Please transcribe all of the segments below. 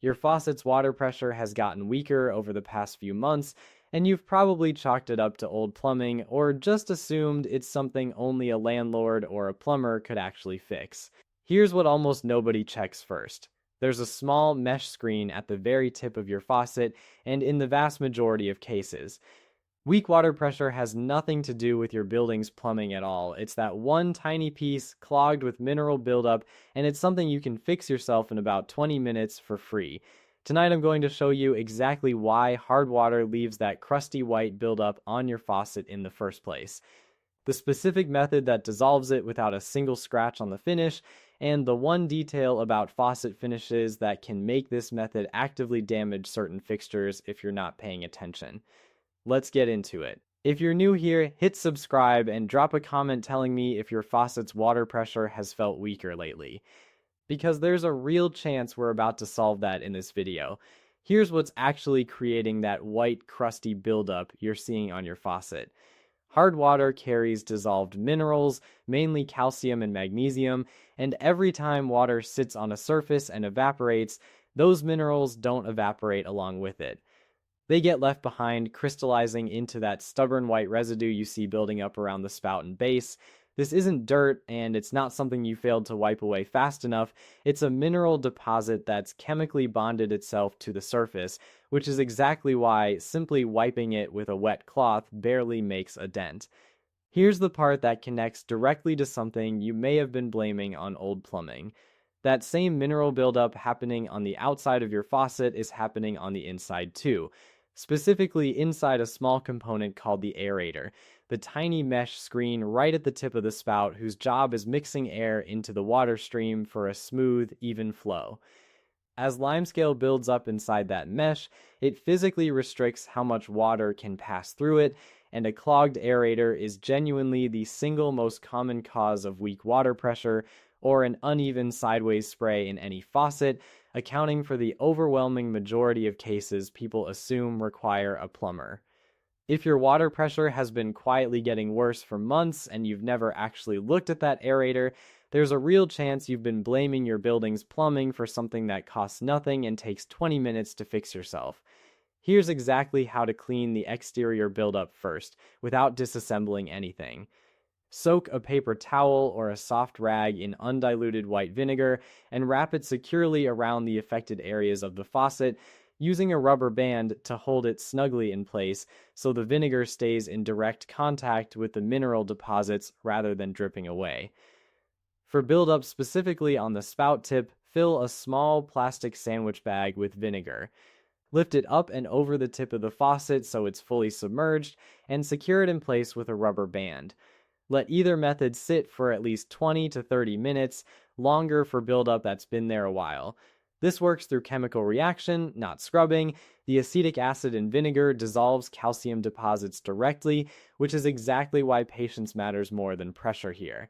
Your faucet's water pressure has gotten weaker over the past few months, and you've probably chalked it up to old plumbing or just assumed it's something only a landlord or a plumber could actually fix. Here's what almost nobody checks first. There's a small mesh screen at the very tip of your faucet, and in the vast majority of cases, weak water pressure has nothing to do with your building's plumbing at all. It's that one tiny piece clogged with mineral buildup, and it's something you can fix yourself in about 20 minutes for free. Tonight I'm going to show you exactly why hard water leaves that crusty white buildup on your faucet in the first place, the specific method that dissolves it without a single scratch on the finish, and the one detail about faucet finishes that can make this method actively damage certain fixtures if you're not paying attention. Let's get into it. If you're new here, hit subscribe and drop a comment telling me if your faucet's water pressure has felt weaker lately, because there's a real chance we're about to solve that in this video. Here's what's actually creating that white crusty buildup you're seeing on your faucet. Hard water carries dissolved minerals, mainly calcium and magnesium, and every time water sits on a surface and evaporates, those minerals don't evaporate along with it. They get left behind, crystallizing into that stubborn white residue you see building up around the spout and base. This isn't dirt, and it's not something you failed to wipe away fast enough. It's a mineral deposit that's chemically bonded itself to the surface, which is exactly why simply wiping it with a wet cloth barely makes a dent. Here's the part that connects directly to something you may have been blaming on old plumbing. That same mineral buildup happening on the outside of your faucet is happening on the inside too. Specifically inside a small component called the aerator, the tiny mesh screen right at the tip of the spout whose job is mixing air into the water stream for a smooth, even flow. As limescale builds up inside that mesh, it physically restricts how much water can pass through it, and a clogged aerator is genuinely the single most common cause of weak water pressure or an uneven sideways spray in any faucet, accounting for the overwhelming majority of cases people assume require a plumber. If your water pressure has been quietly getting worse for months and you've never actually looked at that aerator, there's a real chance you've been blaming your building's plumbing for something that costs nothing and takes 20 minutes to fix yourself. Here's exactly how to clean the exterior buildup first, without disassembling anything. Soak a paper towel or a soft rag in undiluted white vinegar and wrap it securely around the affected areas of the faucet, using a rubber band to hold it snugly in place so the vinegar stays in direct contact with the mineral deposits rather than dripping away. For buildup specifically on the spout tip, fill a small plastic sandwich bag with vinegar. Lift it up and over the tip of the faucet so it's fully submerged, and secure it in place with a rubber band. Let either method sit for at least 20 to 30 minutes, longer for buildup that's been there a while. This works through chemical reaction, not scrubbing. The acetic acid in vinegar dissolves calcium deposits directly, which is exactly why patience matters more than pressure here.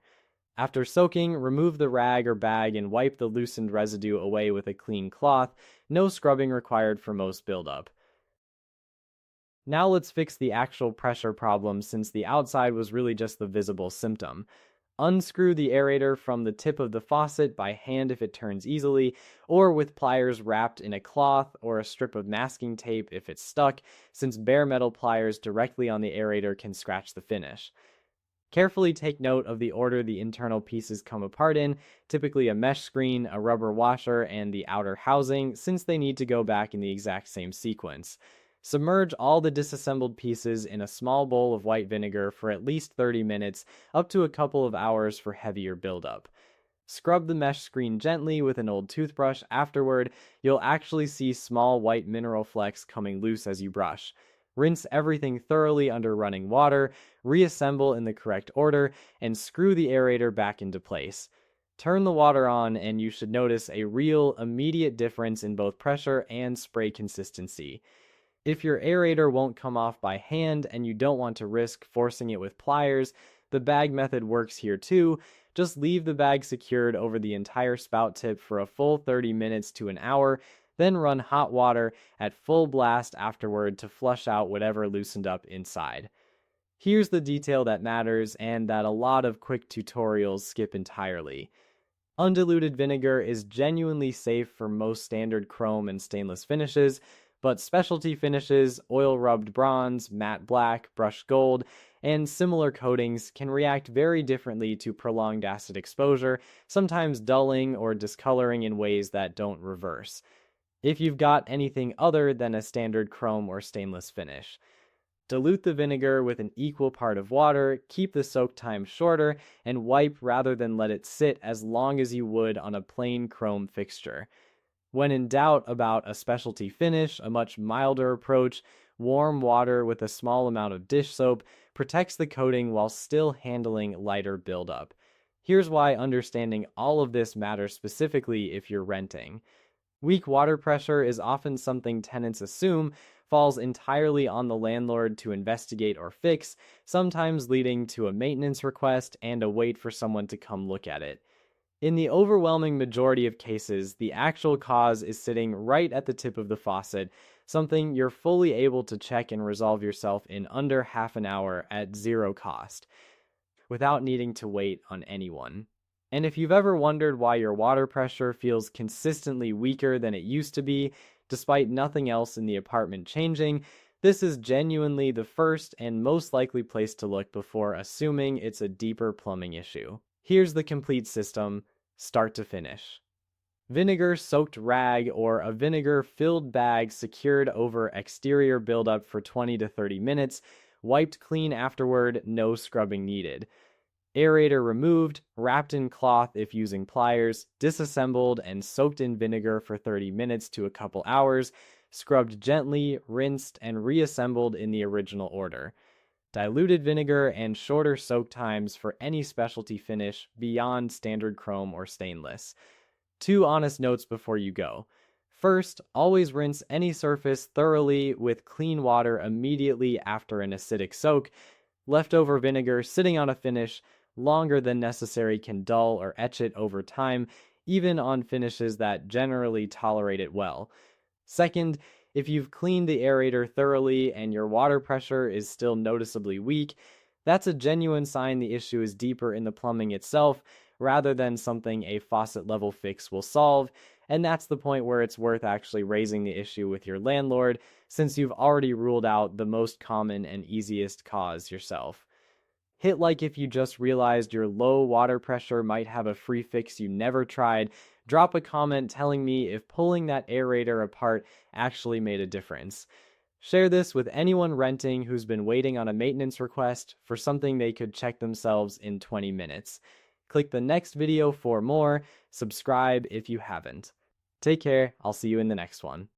After soaking, remove the rag or bag and wipe the loosened residue away with a clean cloth. No scrubbing required for most buildup. Now let's fix the actual pressure problem, since the outside was really just the visible symptom. Unscrew the aerator from the tip of the faucet by hand if it turns easily, or with pliers wrapped in a cloth or a strip of masking tape if it's stuck, since bare metal pliers directly on the aerator can scratch the finish. Carefully take note of the order the internal pieces come apart in, typically a mesh screen, a rubber washer, and the outer housing, since they need to go back in the exact same sequence. Submerge all the disassembled pieces in a small bowl of white vinegar for at least 30 minutes, up to a couple of hours for heavier buildup. Scrub the mesh screen gently with an old toothbrush afterward. You'll actually see small white mineral flecks coming loose as you brush. Rinse everything thoroughly under running water, reassemble in the correct order, and screw the aerator back into place. Turn the water on and you should notice a real, immediate difference in both pressure and spray consistency. If your aerator won't come off by hand and you don't want to risk forcing it with pliers, the bag method works here too. Just leave the bag secured over the entire spout tip for a full 30 minutes to an hour, then run hot water at full blast afterward to flush out whatever loosened up inside. Here's the detail that matters and that a lot of quick tutorials skip entirely. Undiluted vinegar is genuinely safe for most standard chrome and stainless finishes, but specialty finishes, oil-rubbed bronze, matte black, brushed gold, and similar coatings can react very differently to prolonged acid exposure, sometimes dulling or discoloring in ways that don't reverse. If you've got anything other than a standard chrome or stainless finish, dilute the vinegar with an equal part of water, keep the soak time shorter, and wipe rather than let it sit as long as you would on a plain chrome fixture. When in doubt about a specialty finish, a much milder approach, warm water with a small amount of dish soap protects the coating while still handling lighter buildup. Here's why understanding all of this matters specifically if you're renting. Weak water pressure is often something tenants assume falls entirely on the landlord to investigate or fix, sometimes leading to a maintenance request and a wait for someone to come look at it. In the overwhelming majority of cases, the actual cause is sitting right at the tip of the faucet, something you're fully able to check and resolve yourself in under half an hour at zero cost, without needing to wait on anyone. And if you've ever wondered why your water pressure feels consistently weaker than it used to be, despite nothing else in the apartment changing, this is genuinely the first and most likely place to look before assuming it's a deeper plumbing issue. Here's the complete system, start to finish. Vinegar-soaked rag or a vinegar-filled bag secured over exterior buildup for 20 to 30 minutes, wiped clean afterward, no scrubbing needed. Aerator removed, wrapped in cloth if using pliers, disassembled and soaked in vinegar for 30 minutes to a couple hours, scrubbed gently, rinsed, and reassembled in the original order. Diluted vinegar and shorter soak times for any specialty finish beyond standard chrome or stainless. 2 honest notes before you go. First, always rinse any surface thoroughly with clean water immediately after an acidic soak. Leftover vinegar sitting on a finish longer than necessary can dull or etch it over time, even on finishes that generally tolerate it well. Second, if you've cleaned the aerator thoroughly and your water pressure is still noticeably weak, that's a genuine sign the issue is deeper in the plumbing itself rather than something a faucet level fix will solve, and that's the point where it's worth actually raising the issue with your landlord since you've already ruled out the most common and easiest cause yourself. Hit like if you just realized your low water pressure might have a free fix you never tried. Drop a comment telling me if pulling that aerator apart actually made a difference. Share this with anyone renting who's been waiting on a maintenance request for something they could check themselves in 20 minutes. Click the next video for more. Subscribe if you haven't. Take care. I'll see you in the next one.